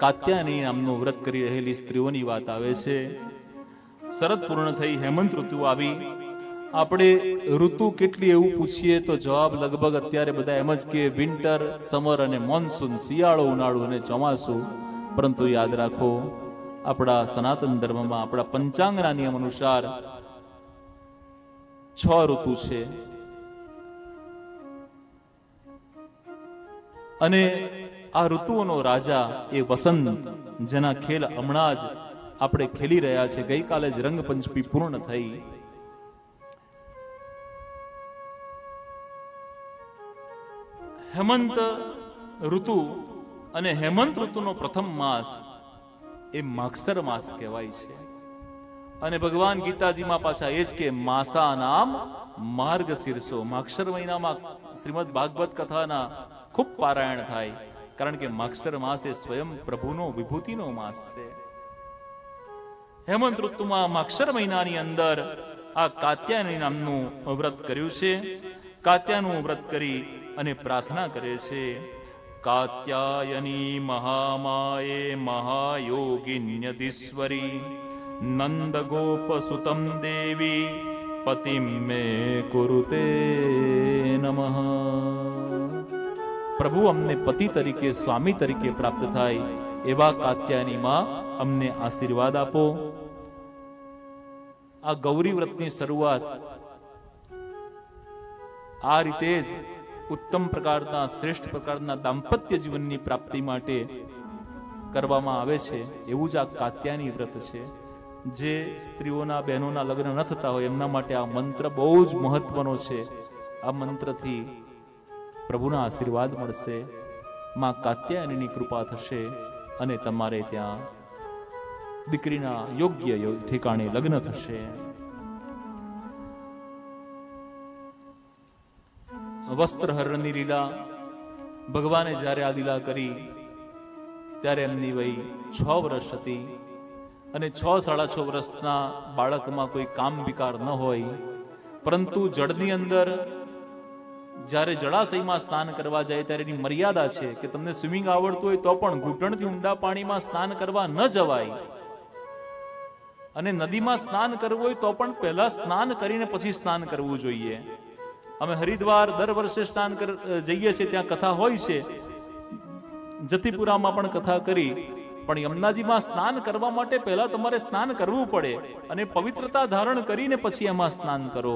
કાત્યાયની નામનું વ્રત કરી રહેલી સ્ત્રીઓની વાત આવે છે. શરદ પૂર્ણ થઈ, હેમંત ઋતુ આવી. આપણે ઋતુ કેટલી એવું પૂછીએ તો જવાબ લગભગ અત્યારે બધા એમ જ કે વિન્ટર, સમર અને મોન્સૂન, શિયાળો, ઉનાળુ અને ચોમાસું. પરંતુ યાદ રાખો, આપણા સનાતન ધર્મમાં આપણા પંચાંગના નિયમ અનુસાર 6 ઋતુ છે. અને આ ઋતુઓનો રાજા એ વસંત, જેના ખેલ હમણાં જ આપણે ખેલી રહ્યા છે. ગઈકાલે જ રંગપંચમી પૂર્ણ થઈ. હેમંત ઋતુ અને હેમંત ઋતુનો પ્રથમ માસ એ માગસર માસ કહેવાય છે. અને ભગવાન ગીતાજીમાં પાછા એ જ કે માસા નામ માર્ગ શીર્ષો. માગસર મહિનામાં શ્રીમદ ભાગવત કથાના ખૂબ પારાયણ થાય, કારણ કે માગસર માસ એ સ્વયં પ્રભુનો વિભૂતિનો માસ છે. હેમંત ઋતુમાં માગસર મહિનાની અંદર આ કાત્યાયની નામનું વ્રત કર્યું છે. કાત્યાનું વ્રત કરી અને પ્રાર્થના કરે છે, કાત્યાયની મહામાયે મહાયોગિન્યધીશ્વરી નંદ ગોપ સુતમ દેવી પતિમ મે કુરુતે નમઃ. પ્રભુ અમને પતિ તરીકે, સ્વામી તરીકે પ્રાપ્ત થાય એવા કાત્યાયની માં અમને આશીર્વાદ આપો. આ ગૌરી વ્રતની શરૂઆત આ રીતે જ ઉત્તમ પ્રકારના, શ્રેષ્ઠ પ્રકારના દાંપત્ય જીવનની પ્રાપ્તિ માટે કરવામાં આવે છે. એવું જ આ કાત્યાયની વ્રત છે. જે સ્ત્રીઓના, બહેનોના લગ્ન ન થતા હોય એમના માટે આ મંત્ર બહુ જ મહત્વનો છે. આ મંત્રથી પ્રભુના આશીર્વાદ મળશે, માં કાત્યાયનીની કૃપા થશે અને તમારે ત્યાં દીકરીના યોગ્ય ઠેકાણે લગ્ન થશે. વસ્ત્રહરણની લીલા, ભગવાને જ્યારે આ લીલા કરી ત્યારે એમની વય 6 વર્ષ હતી. અને 6-6.5 વર્ષના બાળકમાં કોઈ કામ વિકાર ન હોય, પરંતુ જળની અંદર જ્યારે જળાશયમાં સ્નાન કરવા જાય ત્યારે એની મર્યાદા છે કે તમને સ્વિમિંગ આવડતું હોય તો પણ ઘૂંટણથી ઊંડા પાણીમાં સ્નાન કરવા ન જવાય. અને નદીમાં સ્નાન કરવું હોય તો પણ પહેલા સ્નાન કરીને પછી સ્નાન કરવું જોઈએ. અમે હરિદ્વાર દર વર્ષે સ્નાન જઈએ છીએ, ત્યાં કથા હોય છે. જતીપુરામાં પણ કથા કરી. પણ યમુનાજીમાં સ્નાન કરવા માટે પહેલા તમારે સ્નાન કરવું પડે અને પવિત્રતા ધારણ કરીને પછી એમાં સ્નાન કરો.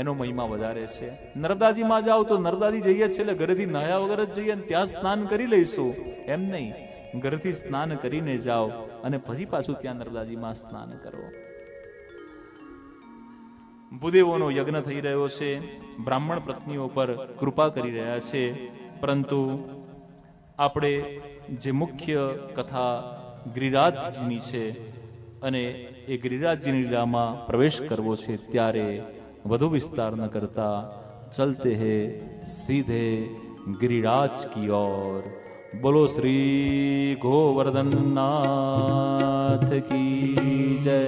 એનો મહિમા વધારે છે. નર્મદાજીમાં જાઓ તો નર્મદાજી જઈએ છીએ એટલે ઘરેથી નહાયા વગર જ જઈએ અને ત્યાં સ્નાન કરી લઈશું, એમ નહીં. ઘરથી સ્નાન કરીને જાઓ અને પછી પાછું ત્યાં નર્મદાજીમાં સ્નાન કરો. ભૂદેવોનો યજ્ઞ થઈ રહ્યો છે, બ્રાહ્મણ પત્નીઓ પર કૃપા કરી રહ્યા છે. પરંતુ આપણે જે મુખ્ય કથા ગિરિરાજજીની છે અને એ ગિરિરાજજીની લીલામાં પ્રવેશ કરવો છે, ત્યારે વધુ વિસ્તાર ન કરતા ચલતે હે સીધે गिरिराज की ओर. बोलो श्री गोवर्धन नाथ की जय.